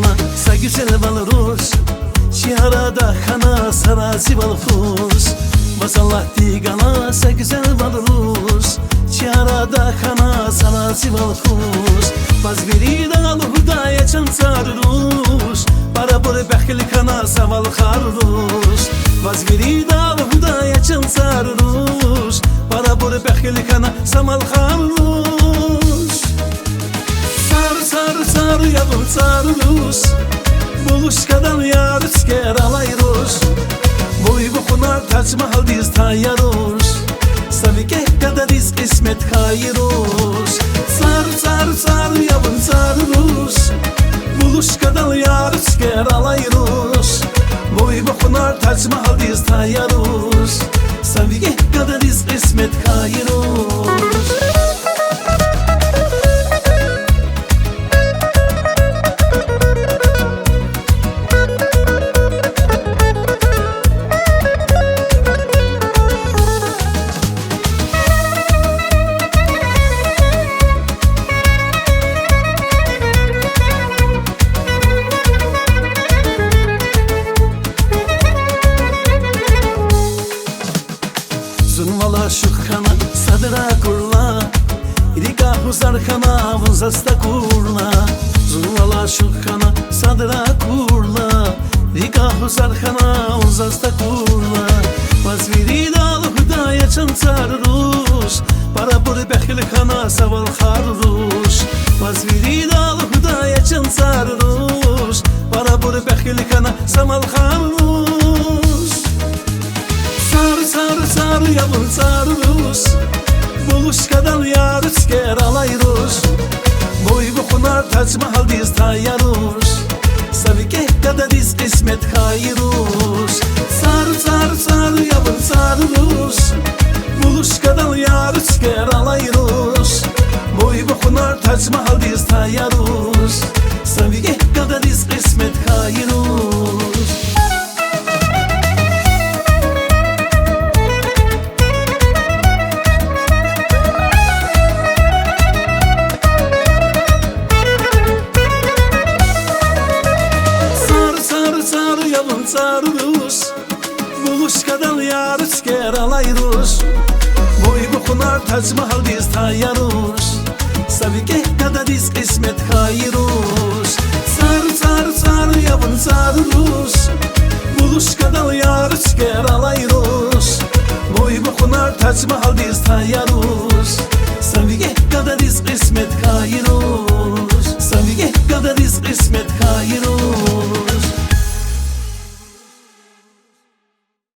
kana sa güzel balırus Çiharada kana sarasi balırus Masallah digana sa güzel balırus Çiharada kana sarasi balırus Bazbiri dağlı hudaya çan sarırus Para bore bekli kana saval kharus Bazbiri dağlı hudaya çan sarırus Para bore bekli kana samal kharus Sar yavrum sarılus Buluşkadan yar üsker alayırus Boy bukunar Tac Mahal diz tayarus Savike kadar diz kısmet kayırus Sar yavrum sarılus Buluşkadan yar üsker alayırus Boy bukunar Tac Mahal diz tayarus Savike kadar diz kısmet kayırus Zunvala şukhana sadra kurla Rika huzar khana vunzasta kurla Zunvala şukhana sadra kurla Rika huzar khana vunzasta kurla Vazviri dal hudaya çan sarruş Para buri bekhli khana saval kharruş Vazviri dal hudaya çan sarruş Para buri bekhli khana samal kharruş Sar yavrum sarılus Buluşkadan yar üsker alayırus Boy bukunar Tac Mahal diz tayarus Savike kadar diz kısmet kayırus Sar yavrum sarılus Buluşkadan yar üsker alayırus Boy bukunar Tac Mahal diz tayarus Savike kadar diz kısmet kayırus Yavrum sarılus Buluşkadan yar üsker alayırus Boy bukunar Tac Mahal diz tayarus Savike kadar diz kısmet kayırus Sar yavrum sarılus Buluşkadan yar üsker alayırus Boy bukunar Tac Mahal diz tayarus Savike kadar diz kısmet kayırus Savike kadar diz kısmet kayırus